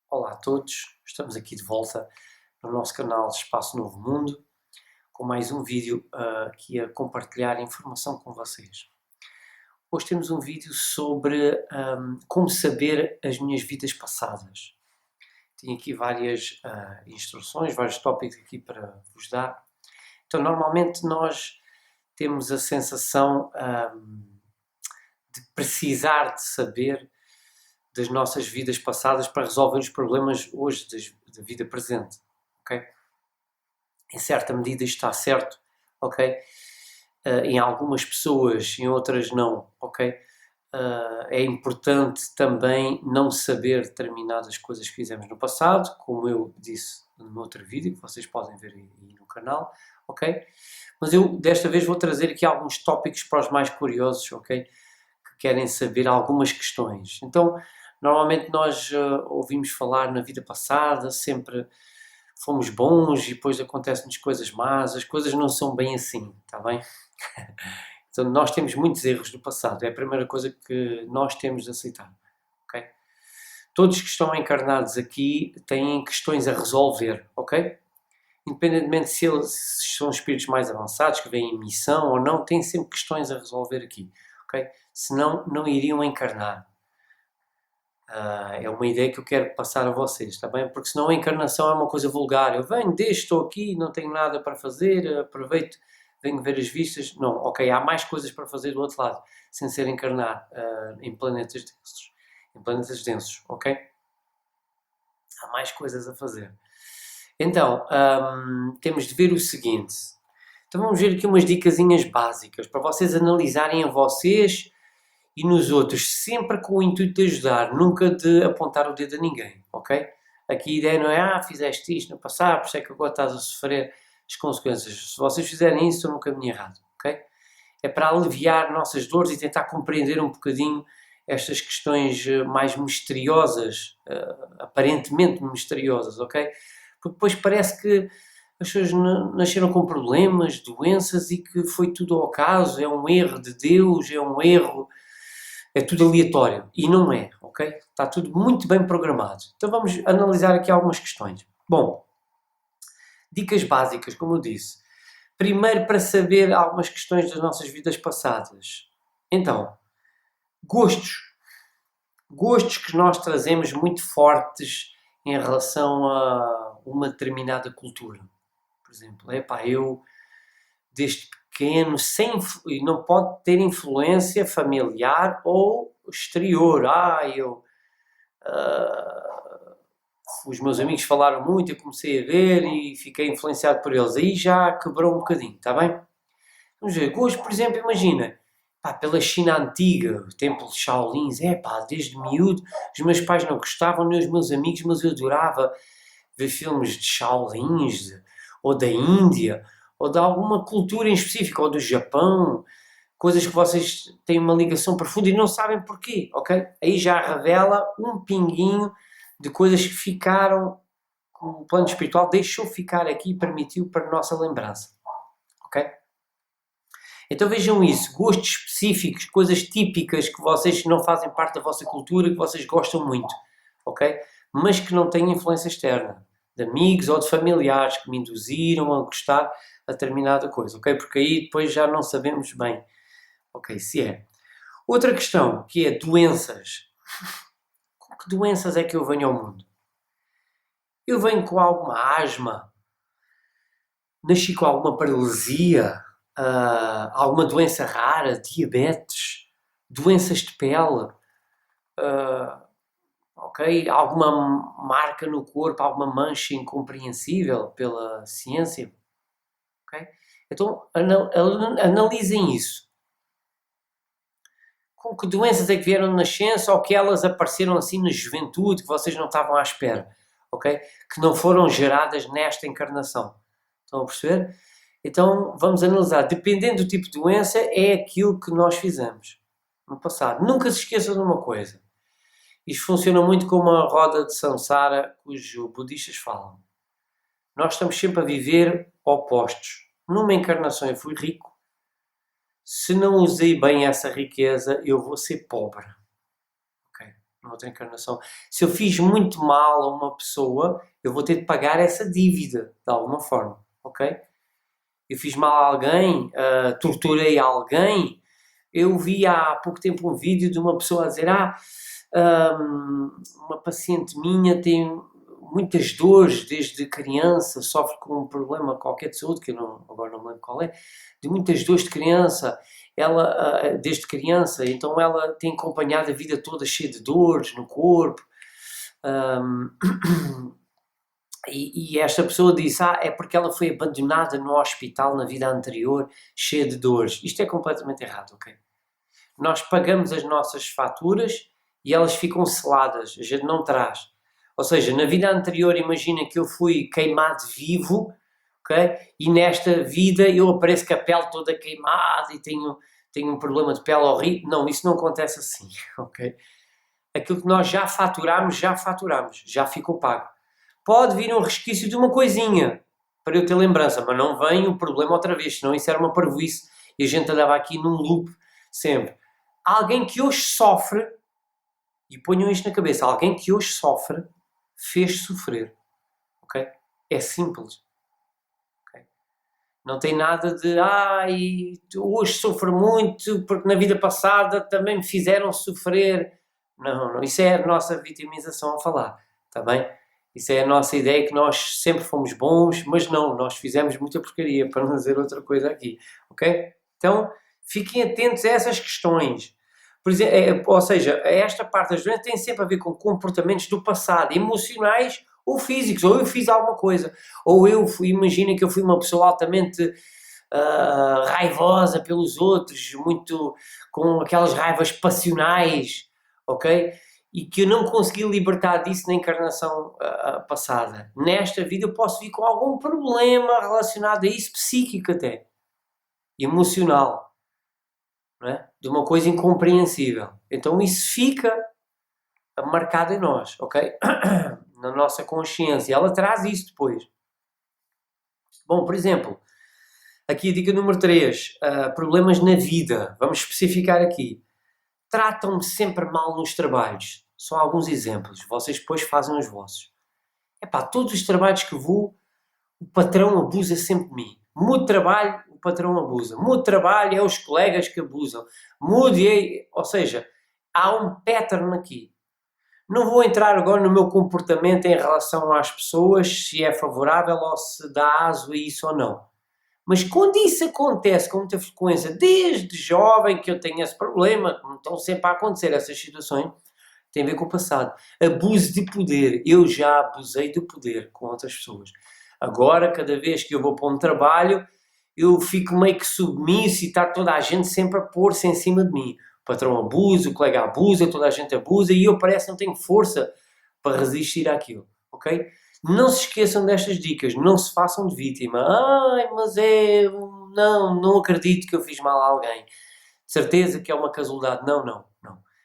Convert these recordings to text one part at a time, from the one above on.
Olá a todos, estamos aqui de volta no nosso canal Espaço Novo Mundo com mais um vídeo aqui a compartilhar informação com vocês. Hoje temos um vídeo sobre como saber as minhas vidas passadas. Tenho aqui várias instruções, vários tópicos aqui para vos dar. Então, normalmente nós temos a sensação de precisar de saber das nossas vidas passadas para resolver os problemas hoje da vida presente, ok? Em certa medida isto está certo, ok? Em algumas pessoas, em outras não, ok? É importante também não saber determinadas coisas que fizemos no passado, como eu disse no outro vídeo, que vocês podem ver aí no canal, ok? Mas eu desta vez vou trazer aqui alguns tópicos para os mais curiosos, ok? Que querem saber algumas questões. Então, normalmente nós ouvimos falar na vida passada, sempre fomos bons e depois acontecem-nos coisas más, as coisas não são bem assim, está bem? Então nós temos muitos erros do passado, é a primeira coisa que nós temos de aceitar, ok? Todos que estão encarnados aqui têm questões a resolver, ok? Independentemente se são espíritos mais avançados, que vêm em missão ou não, têm sempre questões a resolver aqui, ok? Senão não iriam encarnar. É uma ideia que eu quero passar a vocês, está bem? Porque senão a encarnação é uma coisa vulgar. Eu venho, deixo, estou aqui, não tenho nada para fazer, aproveito, venho ver as vistas. Não, ok, há mais coisas para fazer do outro lado, sem ser encarnar em planetas densos. Em planetas densos, ok? Há mais coisas a fazer. Então, temos de ver o seguinte. Então vamos ver aqui umas dicasinhas básicas para vocês analisarem a vocês e nos outros, sempre com o intuito de ajudar, nunca de apontar o dedo a ninguém, ok? Aqui a ideia não é, fizeste isto no passado, por isso é que agora estás a sofrer as consequências. Se vocês fizerem isso, estão no caminho errado, ok? É para aliviar nossas dores e tentar compreender um bocadinho estas questões mais misteriosas, aparentemente misteriosas, ok? Porque depois parece que as pessoas nasceram com problemas, doenças e que foi tudo ao acaso, é um erro de Deus, é um erro, é tudo aleatório. E não é, ok? Está tudo muito bem programado. Então vamos analisar aqui algumas questões. Bom, dicas básicas, como eu disse. Primeiro, para saber algumas questões das nossas vidas passadas. Então, gostos. Gostos que nós trazemos muito fortes em relação a uma determinada cultura. Por exemplo, eu desde pequeno, e não pode ter influência familiar ou exterior. Os meus amigos falaram muito, eu comecei a ver e fiquei influenciado por eles. Aí já quebrou um bocadinho, está bem? Vamos ver, gosto, por exemplo, imagina, pela China antiga, o templo de Shaolins, desde miúdo, os meus pais não gostavam, nem os meus amigos, mas eu adorava ver filmes de Shaolins, ou da Índia, ou de alguma cultura em específico, ou do Japão, coisas que vocês têm uma ligação profunda e não sabem porquê, ok? Aí já revela um pinguinho de coisas que ficaram, com o plano espiritual deixou ficar aqui e permitiu para a nossa lembrança, ok? Então vejam isso, gostos específicos, coisas típicas que vocês não fazem parte da vossa cultura, que vocês gostam muito, ok? Mas que não têm influência externa, de amigos ou de familiares que me induziram a gostar a determinada coisa, ok? Porque aí depois já não sabemos bem, ok, se é. Outra questão, que é doenças. Com que doenças é que eu venho ao mundo? Eu venho com alguma asma? Nasci com alguma paralisia? Alguma doença rara? Diabetes? Doenças de pele? Ok? Alguma marca no corpo? Alguma mancha incompreensível pela ciência? Ok? Então, analisem isso. Com que doenças é que vieram na nascença ou que elas apareceram assim na juventude que vocês não estavam à espera, ok? Que não foram geradas nesta encarnação. Estão a perceber? Então vamos analisar. Dependendo do tipo de doença, é aquilo que nós fizemos no passado. Nunca se esqueçam de uma coisa. Isto funciona muito como a roda de Samsara, cujo budistas falam. Nós estamos sempre a viver opostos. Numa encarnação eu fui rico. Se não usei bem essa riqueza, eu vou ser pobre. Okay? noutra encarnação. Se eu fiz muito mal a uma pessoa, eu vou ter de pagar essa dívida, de alguma forma, ok? Eu fiz mal a alguém, torturei alguém. Eu vi há pouco tempo um vídeo de uma pessoa a dizer, uma paciente minha tem muitas dores desde criança, sofre com um problema qualquer de saúde, que agora não me lembro qual é, de muitas dores de criança, ela, desde criança, então ela tem acompanhado a vida toda cheia de dores no corpo, e esta pessoa disse, é porque ela foi abandonada no hospital na vida anterior, cheia de dores. Isto é completamente errado, ok? Nós pagamos as nossas faturas e elas ficam seladas, a gente não traz. Ou seja, na vida anterior, imagina que eu fui queimado vivo, ok? E nesta vida eu apareço com a pele toda queimada e tenho um problema de pele horrível. Não, isso não acontece assim, ok? Aquilo que nós já faturamos, já ficou pago. Pode vir um resquício de uma coisinha para eu ter lembrança, mas não vem o problema outra vez, senão isso era uma parvoíce e a gente andava aqui num loop sempre. Alguém que hoje sofre, e ponham isto na cabeça, alguém que hoje sofre, fez sofrer, ok? É simples, ok? Não tem nada de, hoje sofro muito porque na vida passada também me fizeram sofrer. Não, isso é a nossa vitimização a falar, está bem? Isso é a nossa ideia que nós sempre fomos bons, mas não, nós fizemos muita porcaria, para não dizer outra coisa aqui, ok? Então, fiquem atentos a essas questões. Por exemplo, ou seja, esta parte das doenças tem sempre a ver com comportamentos do passado, emocionais ou físicos, ou eu fiz alguma coisa, ou imagina que eu fui uma pessoa altamente raivosa pelos outros, muito com aquelas raivas passionais, ok? E que eu não consegui libertar disso na encarnação passada. Nesta vida eu posso vir com algum problema relacionado a isso, psíquico até, emocional, não é? De uma coisa incompreensível. Então isso fica marcado em nós, ok? Na nossa consciência. Ela traz isso depois. Bom, por exemplo, aqui a dica número 3, problemas na vida. Vamos especificar aqui. Tratam-me sempre mal nos trabalhos. Só alguns exemplos. Vocês depois fazem os vossos. Todos os trabalhos que vou, o patrão abusa sempre de mim. Mudo de trabalho, o patrão abusa. Mudo de trabalho, é os colegas que abusam. Ou seja, há um pattern aqui. Não vou entrar agora no meu comportamento em relação às pessoas, se é favorável ou se dá aso a isso ou não. Mas quando isso acontece com muita frequência, desde jovem que eu tenho esse problema, estão sempre a acontecer essas situações, tem a ver com o passado. Abuso de poder. Eu já abusei de poder com outras pessoas. Agora, cada vez que eu vou para um trabalho, eu fico meio que submisso e está toda a gente sempre a pôr-se em cima de mim. O patrão abusa, o colega abusa, toda a gente abusa e eu parece que não tenho força para resistir àquilo, ok? Não se esqueçam destas dicas, não se façam de vítima. Mas não acredito que eu fiz mal a alguém. De certeza que é uma casualidade. Não.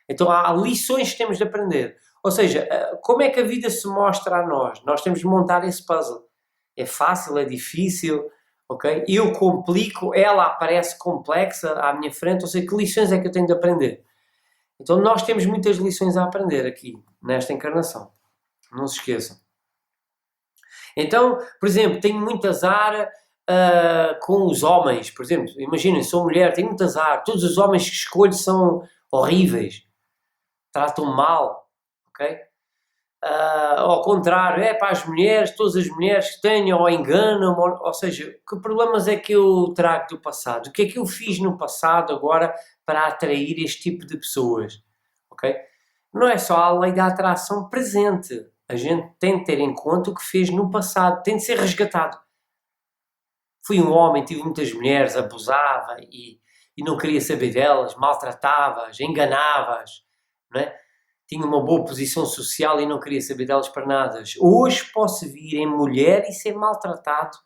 Então há lições que temos de aprender. Ou seja, como é que a vida se mostra a nós? Nós temos de montar esse puzzle. É fácil, é difícil, ok? Eu complico, ela aparece complexa à minha frente, ou seja, que lições é que eu tenho de aprender? Então nós temos muitas lições a aprender aqui, nesta encarnação. Não se esqueçam. Então, por exemplo, tenho muito azar com os homens. Por exemplo, imaginem, sou mulher, tenho muito azar. Todos os homens que escolho são horríveis. Tratam-me mal, ok? Ao contrário, para as mulheres, todas as mulheres que tenham ou enganam, ou seja, que problemas é que eu trago do passado? O que é que eu fiz no passado agora para atrair este tipo de pessoas? Ok? Não é só a lei da atração presente. A gente tem de ter em conta o que fez no passado, tem de ser resgatado. Fui um homem, tive muitas mulheres, abusava e não queria saber delas, maltratava-as, enganava-as, não é? Tinha uma boa posição social e não queria saber delas para nada. Hoje posso vir em mulher e ser maltratado,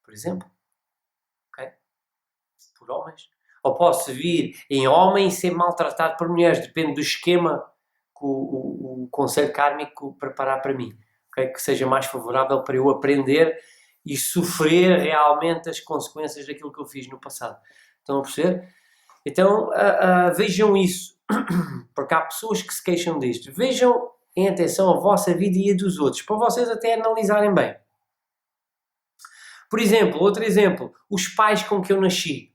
por exemplo, ok? Por homens. Ou posso vir em homem e ser maltratado por mulheres, depende do esquema que o conselho kármico preparar para mim, okay? Que seja mais favorável para eu aprender e sofrer realmente as consequências daquilo que eu fiz no passado. Estão a perceber? Então vejam isso. porque há pessoas que se queixam disto. Vejam em atenção a vossa vida e a dos outros, para vocês até analisarem bem. Por exemplo, outro exemplo, os pais com que eu nasci.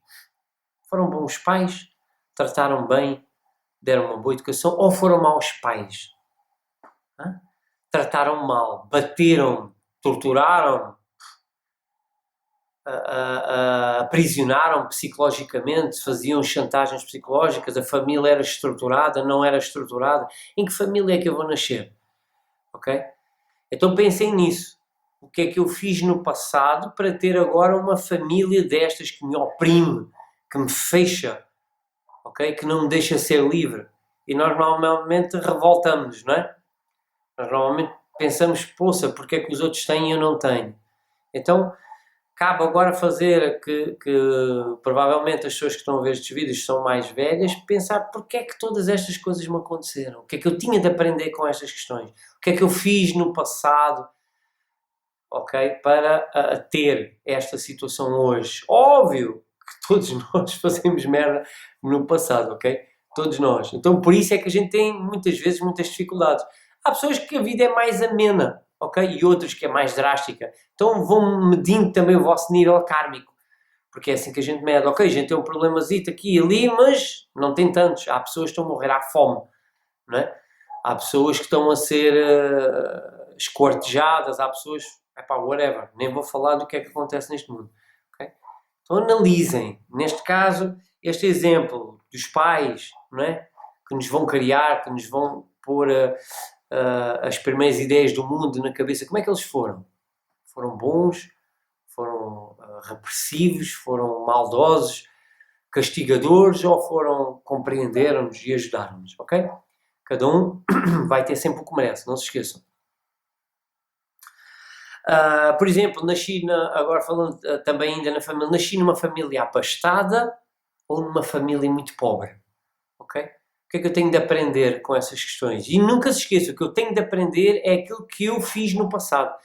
Foram bons pais? Trataram bem? Deram uma boa educação? Ou foram maus pais? Trataram mal? Bateram? Torturaram? Aprisionaram psicologicamente? Faziam chantagens psicológicas? A família era estruturada? Não era estruturada? Em que família é que eu vou nascer? Ok? Então pensem nisso. O que é que eu fiz no passado para ter agora uma família destas que me oprime, que me fecha, ok? Que não me deixa ser livre. E nós normalmente revoltamos, não é? Nós normalmente pensamos, poça, porque é que os outros têm e eu não tenho? Então, cabe agora fazer que provavelmente as pessoas que estão a ver estes vídeos são mais velhas, pensar porque é que todas estas coisas me aconteceram? O que é que eu tinha de aprender com estas questões? O que é que eu fiz no passado? Ok? Para ter esta situação hoje. Óbvio que todos nós fazemos merda no passado, ok? Todos nós. Então por isso é que a gente tem muitas vezes muitas dificuldades. Há pessoas que a vida é mais amena, ok? E outras que é mais drástica. Então vão medindo também o vosso nível kármico. Porque é assim que a gente mede. Ok, a gente tem um problemazito aqui e ali, mas não tem tantos. Há pessoas que estão a morrer à fome, não é? Há pessoas que estão a ser esquartejadas, há pessoas... whatever, nem vou falar do que é que acontece neste mundo. Okay? Então analisem, neste caso, este exemplo dos pais, não é? Que nos vão criar, que nos vão pôr as primeiras ideias do mundo na cabeça. Como é que eles foram? Foram bons? Foram repressivos? Foram maldosos? Castigadores? Ou foram compreenderam-nos e ajudaram-nos? Ok? Cada um vai ter sempre o que merece, não se esqueçam. Por exemplo, agora falando também ainda na família, nasci numa família abastada ou numa família muito pobre, ok? O que é que eu tenho de aprender com essas questões? E nunca se esqueça, o que eu tenho de aprender é aquilo que eu fiz no passado.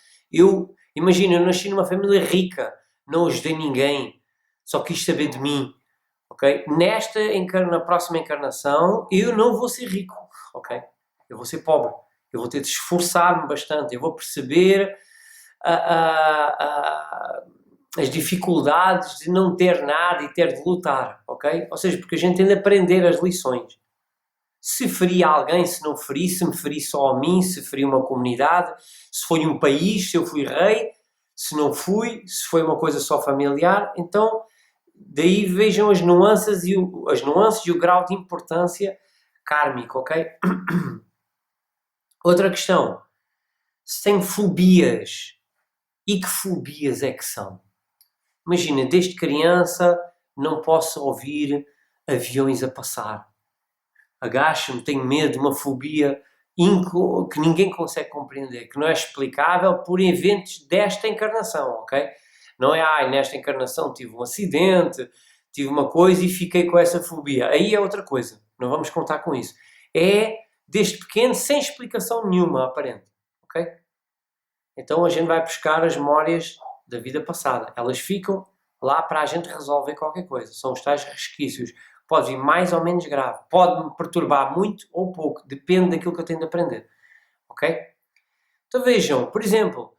Imagina, eu nasci numa família rica, não ajudei ninguém, só quis saber de mim, ok? Na próxima encarnação, eu não vou ser rico, ok? Eu vou ser pobre, eu vou ter de esforçar-me bastante, eu vou perceber as dificuldades de não ter nada e ter de lutar, ok? Ou seja, porque a gente tem de aprender as lições. Se feri alguém, se não feri, se me feri só a mim, se feri uma comunidade, se foi um país, se eu fui rei, se não fui, se foi uma coisa só familiar, então daí vejam as nuances e o grau de importância kármico, ok? Outra questão, se tem fobias, e que fobias é que são? Imagina, desde criança não posso ouvir aviões a passar. Agacho-me, tenho medo, uma fobia que ninguém consegue compreender, que não é explicável por eventos desta encarnação, ok? Não é, nesta encarnação tive um acidente, tive uma coisa e fiquei com essa fobia. Aí é outra coisa, não vamos contar com isso. É desde pequeno, sem explicação nenhuma aparente, ok? Então a gente vai buscar as memórias da vida passada. Elas ficam lá para a gente resolver qualquer coisa. São os tais resquícios. Pode vir mais ou menos grave. Pode-me perturbar muito ou pouco. Depende daquilo que eu tenho de aprender. Ok? Então vejam, por exemplo,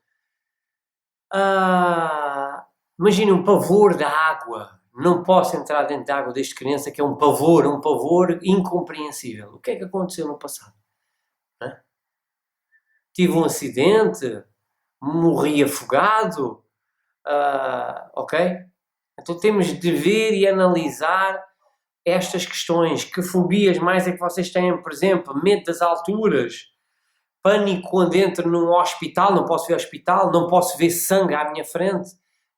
imaginem um pavor da água. Não posso entrar dentro da água desde criança, que é um pavor incompreensível. O que é que aconteceu no passado? Tive um acidente? Morri afogado? Ok? Então temos de ver e analisar estas questões. Que fobias mais é que vocês têm? Por exemplo, medo das alturas, pânico quando entro num hospital, não posso ver o hospital, não posso ver sangue à minha frente,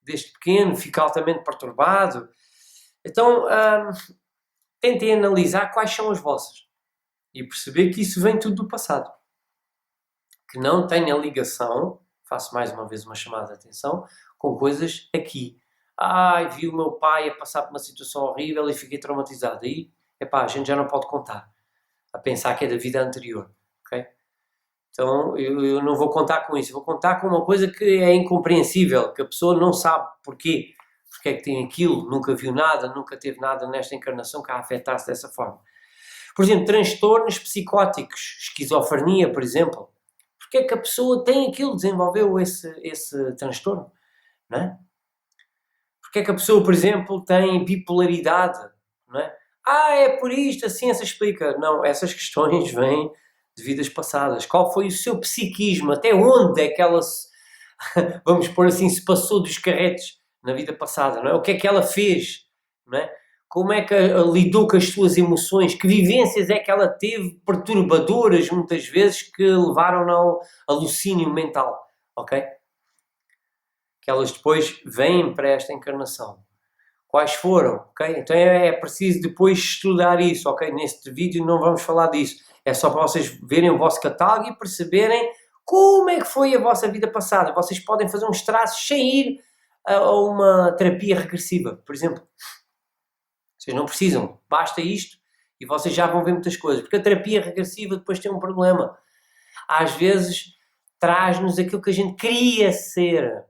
desde pequeno, fico altamente perturbado. Então, tentem analisar quais são as vossas e perceber que isso vem tudo do passado. Que não tenha ligação, faço mais uma vez uma chamada de atenção, com coisas aqui. Vi o meu pai a passar por uma situação horrível e fiquei traumatizado. Aí, a gente já não pode contar. A pensar que é da vida anterior. Ok? Então, eu não vou contar com isso. Vou contar com uma coisa que é incompreensível, que a pessoa não sabe porquê. Porque é que tem aquilo, nunca viu nada, nunca teve nada nesta encarnação que a afetasse dessa forma. Por exemplo, transtornos psicóticos, esquizofrenia, por exemplo. Porque é que a pessoa tem aquilo, desenvolveu esse transtorno, não é? Porque é que a pessoa, por exemplo, tem bipolaridade, não é? É por isto, a ciência explica. Não, essas questões vêm de vidas passadas. Qual foi o seu psiquismo? Até onde é que ela, vamos pôr assim, se passou dos carretes na vida passada, não é? O que é que ela fez, não é? Como é que lidou com as suas emoções? Que vivências é que ela teve perturbadoras, muitas vezes, que levaram ao alucínio mental, ok? Que elas depois vêm para esta encarnação. Quais foram, ok? Então é preciso depois estudar isso, ok? Neste vídeo não vamos falar disso. É só para vocês verem o vosso catálogo e perceberem como é que foi a vossa vida passada. Vocês podem fazer uns traços sem ir a uma terapia regressiva, por exemplo. Vocês não precisam, basta isto e vocês já vão ver muitas coisas. Porque a terapia regressiva depois tem um problema. Às vezes traz-nos aquilo que a gente queria ser.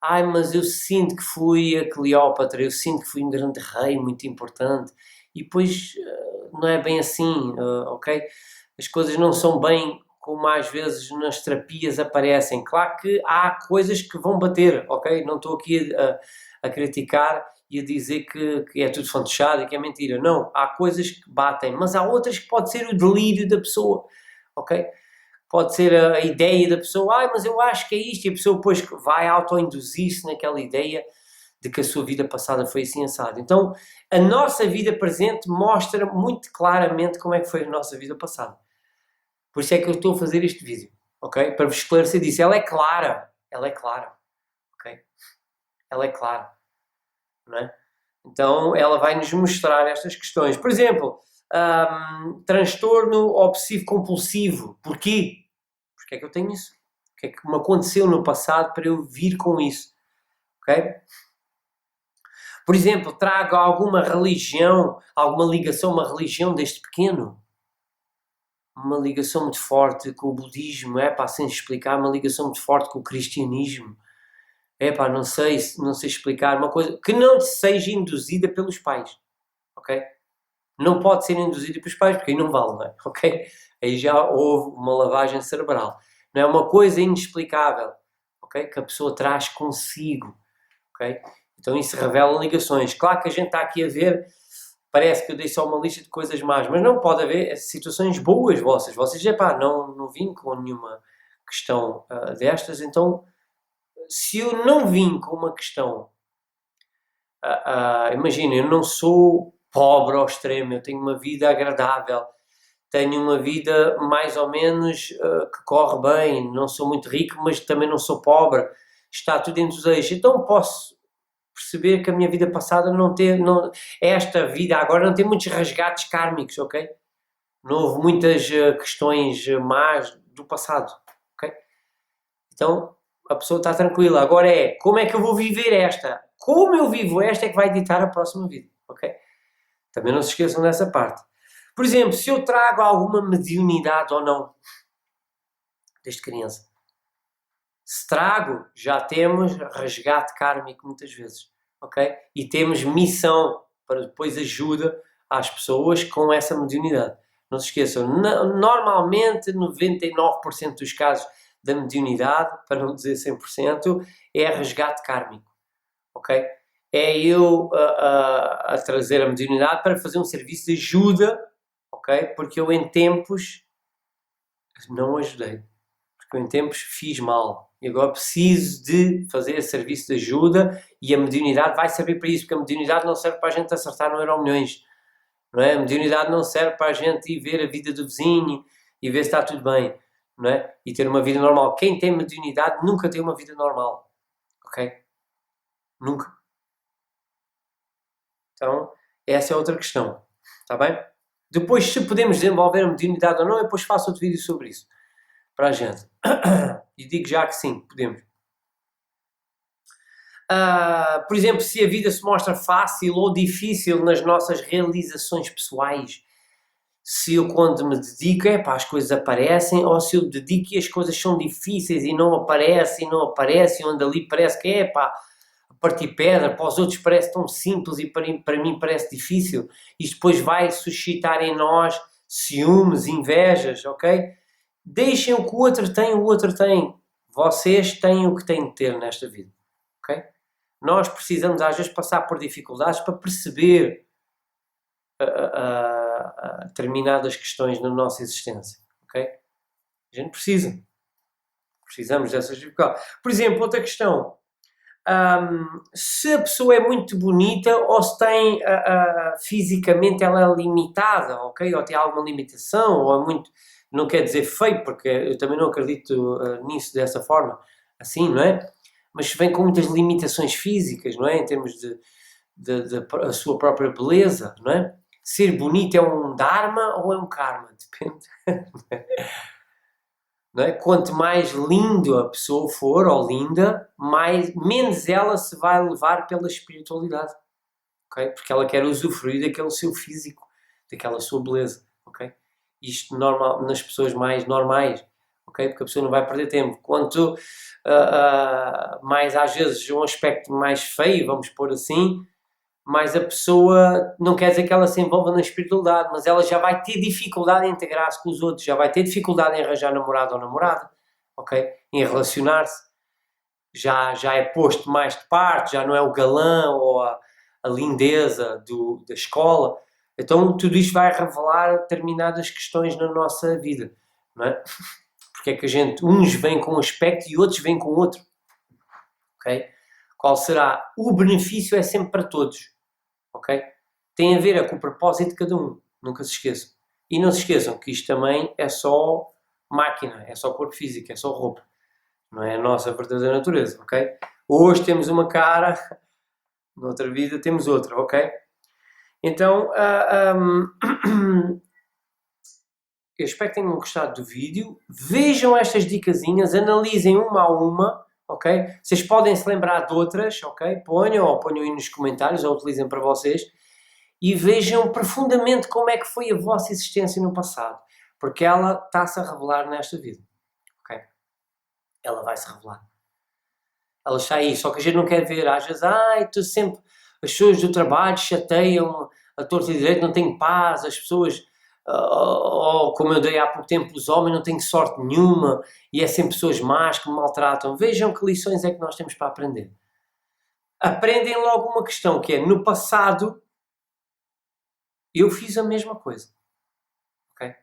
Mas eu sinto que fui a Cleópatra, eu sinto que fui um grande rei muito importante. E depois não é bem assim, ok? As coisas não são bem como às vezes nas terapias aparecem. Claro que há coisas que vão bater, ok? Não estou aqui a criticar e a dizer que é tudo fantochado e que é mentira. Não, há coisas que batem, mas há outras que pode ser o delírio da pessoa, ok? Pode ser a ideia da pessoa, mas eu acho que é isto, e a pessoa depois vai auto-induzir-se naquela ideia de que a sua vida passada foi assim assada. Então, a nossa vida presente mostra muito claramente como é que foi a nossa vida passada. Por isso é que eu estou a fazer este vídeo, ok? Para vos esclarecer disso. Ela é clara, ok? Ela é clara, não é? Então, ela vai nos mostrar estas questões. Por exemplo, transtorno obsessivo-compulsivo. Porquê? Porque é que eu tenho isso? O que é que me aconteceu no passado para eu vir com isso? Ok? Por exemplo, trago alguma religião, alguma ligação a uma religião desde pequeno? Uma ligação muito forte com o budismo, sem explicar, uma ligação muito forte com o cristianismo. Não sei explicar, uma coisa que não seja induzida pelos pais, ok? Não pode ser induzida pelos pais, porque aí não vale, não é? Ok? Aí já houve uma lavagem cerebral. Não é uma coisa inexplicável, ok? Que a pessoa traz consigo, ok? Então isso revela ligações. Claro que a gente está aqui a ver, parece que eu dei só uma lista de coisas más, mas não pode haver situações boas vossas. Vocês, não vim com nenhuma questão destas, então se eu não vim com uma questão, imagina, eu não sou pobre ao extremo, eu tenho uma vida agradável, tenho uma vida mais ou menos que corre bem, não sou muito rico, mas também não sou pobre, está tudo entre os eixos. Então posso perceber que a minha vida passada esta vida agora não tem muitos resgates kármicos, ok? Não houve muitas questões más do passado, ok? Então a pessoa está tranquila. Agora como é que eu vou viver esta? Como eu vivo esta é que vai ditar a próxima vida, ok? Também não se esqueçam dessa parte. Por exemplo, se eu trago alguma mediunidade ou não, desde criança. Se trago, já temos resgate kármico muitas vezes, ok? E temos missão para depois ajuda às pessoas com essa mediunidade. Não se esqueçam, normalmente 99% dos casos da mediunidade, para não dizer 100%, é resgate kármico, ok? É eu a trazer a mediunidade para fazer um serviço de ajuda, ok? Porque eu em tempos não ajudei. Porque eu em tempos fiz mal. E agora preciso de fazer serviço de ajuda e a mediunidade vai servir para isso. Porque a mediunidade não serve para a gente acertar no Euromilhões. Não é? A mediunidade não serve para a gente ir ver a vida do vizinho e ver se está tudo bem. Não é? E ter uma vida normal. Quem tem mediunidade nunca tem uma vida normal. Ok? Nunca. Então, essa é outra questão. Está bem? Depois, se podemos desenvolver a mediunidade ou não, eu depois faço outro vídeo sobre isso. Para a gente. E digo já que sim, podemos. Por exemplo, se a vida se mostra fácil ou difícil nas nossas realizações pessoais, se eu quando me dedico, as coisas aparecem, ou se eu dedico e as coisas são difíceis e não aparecem, onde ali parece que a partir pedra, para os outros parece tão simples e para mim parece difícil, isto depois vai suscitar em nós ciúmes, invejas, ok? Deixem o que o outro tem. Vocês têm o que têm de ter nesta vida, ok? Nós precisamos às vezes passar por dificuldades para perceber determinadas questões na nossa existência, ok? A gente precisamos dessas dificuldades. Por exemplo, outra questão, se a pessoa é muito bonita ou se tem fisicamente ela é limitada, ok? Ou tem alguma limitação, ou é muito, não quer dizer feio, porque eu também não acredito nisso dessa forma, assim, não é? Mas vem com muitas limitações físicas, não é? Em termos de a sua própria beleza, não é? Ser bonito é um dharma ou é um karma? Depende. Não é? Quanto mais lindo a pessoa for, ou linda, menos ela se vai levar pela espiritualidade. Okay? Porque ela quer usufruir daquele seu físico, daquela sua beleza. Okay? Isto normal, nas pessoas mais normais. Okay? Porque a pessoa não vai perder tempo. Quanto mais às vezes um aspecto mais feio, vamos pôr assim, mais a pessoa, não quer dizer que ela se envolva na espiritualidade, mas ela já vai ter dificuldade em integrar-se com os outros, já vai ter dificuldade em arranjar namorado ou namorada, ok? Em relacionar-se, já é posto mais de parte, já não é o galã ou a lindeza da escola. Então tudo isto vai revelar determinadas questões na nossa vida, não é? Porque é que uns vêm com um aspecto e outros vêm com outro, ok? Qual será? O benefício é sempre para todos, ok? Tem a ver com o propósito de cada um, nunca se esqueçam. E não se esqueçam que isto também é só máquina, é só corpo físico, é só roupa. Não é a nossa verdadeira natureza, ok? Hoje temos uma cara, noutra vida temos outra, ok? Então, eu espero que tenham gostado do vídeo. Vejam estas dicasinhas, analisem uma a uma, ok? Vocês podem se lembrar de outras, ok? Ponham aí nos comentários ou utilizem para vocês. E vejam profundamente como é que foi a vossa existência no passado. Porque ela está-se a revelar nesta vida, ok? Ela vai se revelar. Ela está aí, só que a gente não quer ver. Às vezes, tu sempre... As pessoas do trabalho chateiam, a torta e direito, não tenho paz, as pessoas... como eu dei há pouco tempo, os homens não têm sorte nenhuma e é sempre pessoas más que me maltratam. Vejam que lições é que nós temos para aprender. Aprendem logo uma questão, que é, no passado, eu fiz a mesma coisa. Ok?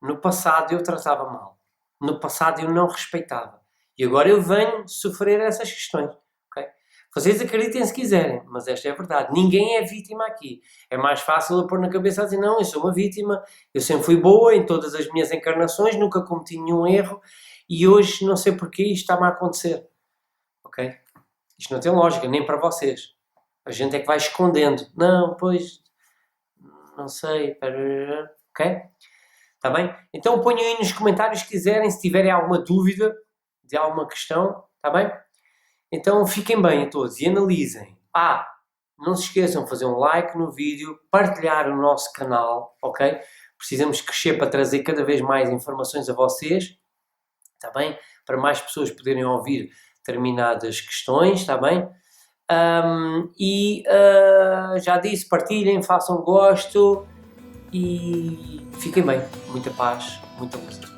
No passado eu tratava mal. No passado eu não respeitava. E agora eu venho sofrer essas questões. Okay? Vocês acreditem se quiserem, mas esta é a verdade. Ninguém é vítima aqui. É mais fácil eu pôr na cabeça assim, não, eu sou uma vítima, eu sempre fui boa em todas as minhas encarnações, nunca cometi nenhum erro e hoje não sei porquê isto está-me a acontecer. Ok? Isto não tem lógica, nem para vocês. A gente é que vai escondendo. Não, pois, não sei, ok? Está bem? Então ponham aí nos comentários se quiserem, se tiverem alguma dúvida de alguma questão, está bem? Então fiquem bem a todos e analisem. Não se esqueçam de fazer um like no vídeo, partilhar o nosso canal, ok? Precisamos crescer para trazer cada vez mais informações a vocês, está bem? Para mais pessoas poderem ouvir determinadas questões, está bem? Já disse, partilhem, façam gosto e fiquem bem. Muita paz, muita luz.